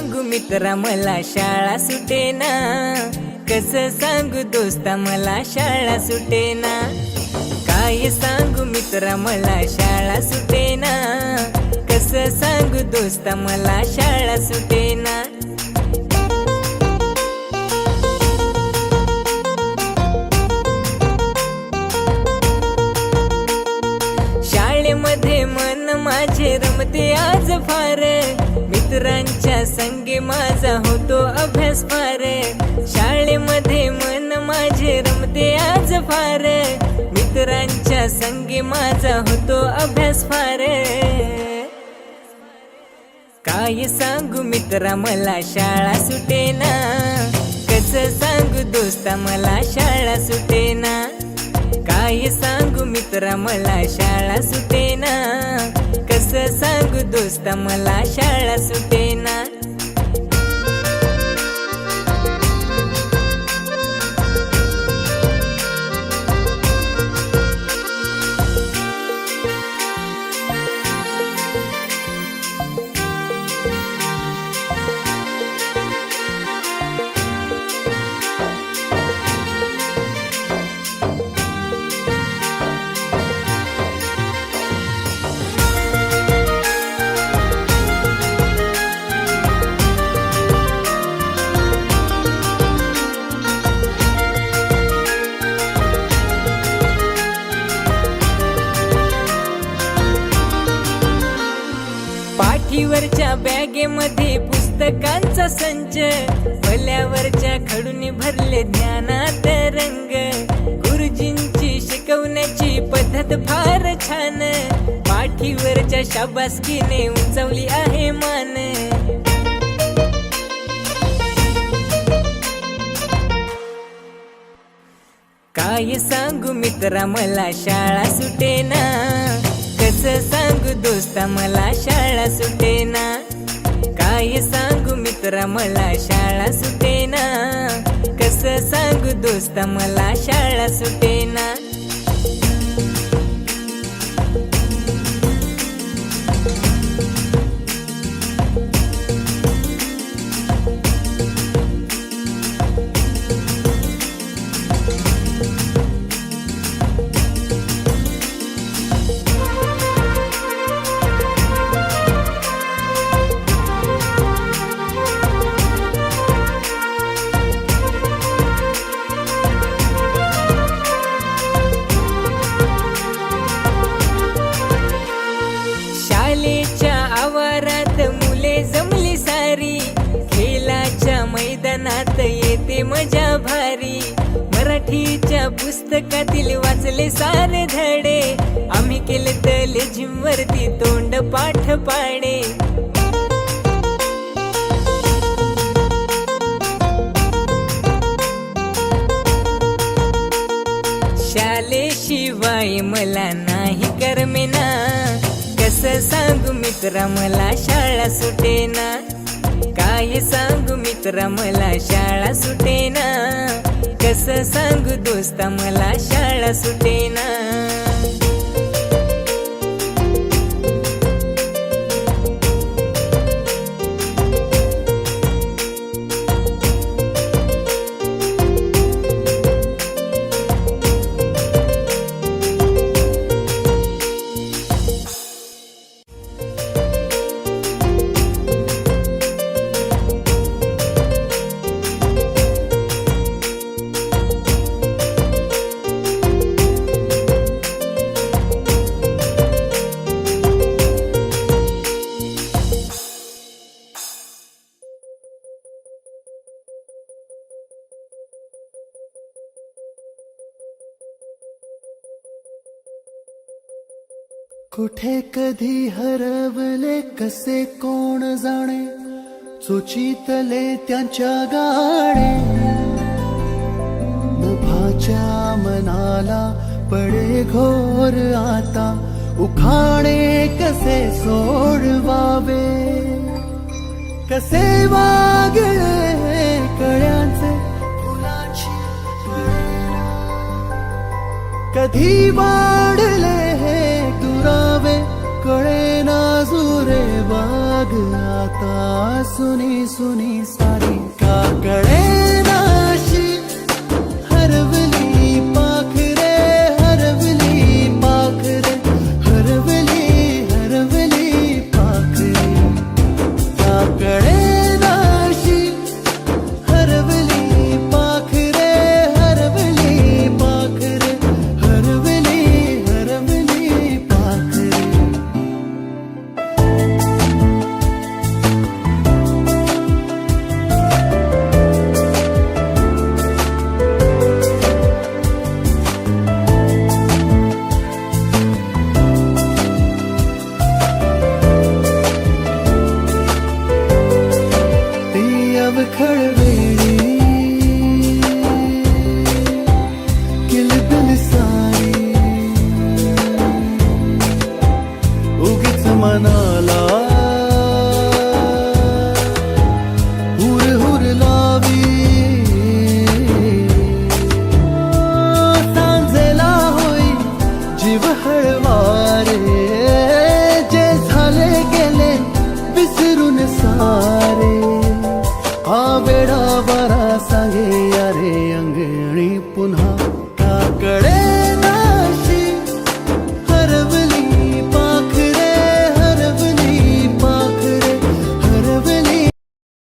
सांगू मित्रा मला शाळा सुटेना, कसं सांगू दोस्ता मला शाळा सुटेना। काय सांगू मित्रा मला शाळा सुटेना, कसं सांगू दोस्ता मला शाळा सुटेना। शाळेमध्ये मन माझे रमते आज फार, मित्रांच्या संगे माझा होतो अभ्यास फार। शाळेमध्ये मन माझे रमते आज फार, मित्रांच्या संगे माझा होतो अभ्यास फार। काय सांगू मित्रा मला शाळा सुटेना, कसं सांगू दोस्ता मला शाळा सुटेना। काय सांगू मित्रा मला शाळा सुटेना, कसं सांगू दोस्ता मला शाळा सुटेना। पाठीवरच्या बॅगेमध्ये पुस्तकांचा संच, पल्यावरच्या खडूने भरले ज्ञानात रंग। गुरुजींची शिकवण्याची पद्धत फार छान, पाठीवरच्या शाबासकीने उंचावली आहे मान। काय सांगू मित्रा मला शाळा सुटेना, कसं सांगू दोस्ता मला शाळा सुटेना। काय सांगू मित्रा मला शाळा सुटेना, कसं सांगू दोस्ता मला शाळा सुटेना। शाळेच्या आवारात मुले जमली सारी, खेळाच्या मैदानात येते मजा भारी। मराठीच्या पुस्तकातील वाचले सारे धडे, आम्ही केले तले जिमवरती तोंड पाठ पाडे। शाळेशिवाय मला नाही करमेना, कसं सांगू मित्रा मला शाळा सुटेना। काय सांगू मित्रा मला शाळा सुटेना, कसं सांगू दोस्ता मला शाळा सुटेना। कुठे कधी हरवले कसे कोण जाणे, चोचीतले त्यांच्या गाणे। नभाच्या मनाला पडे घोर आता, उखाणे कसे सोडवावे। कसे वागले कळ्यांचे फुलाची कळेना, कधी वाढले हे दुरावे कळेना जुरे वाग आता। आता सुनी सुनी सारी का कळेनाशी हरवली पाखरे हरवली पाखरे हरवली हरवली पाखरे का कळेनाशी हरवली पाखरे हरवली पाखरे हरवली हरवली पाखरे ती अवखळ वेळी किलबिल सारी उगीच मनाला हुर हुर लावी सांजेला होई जीव हळवारे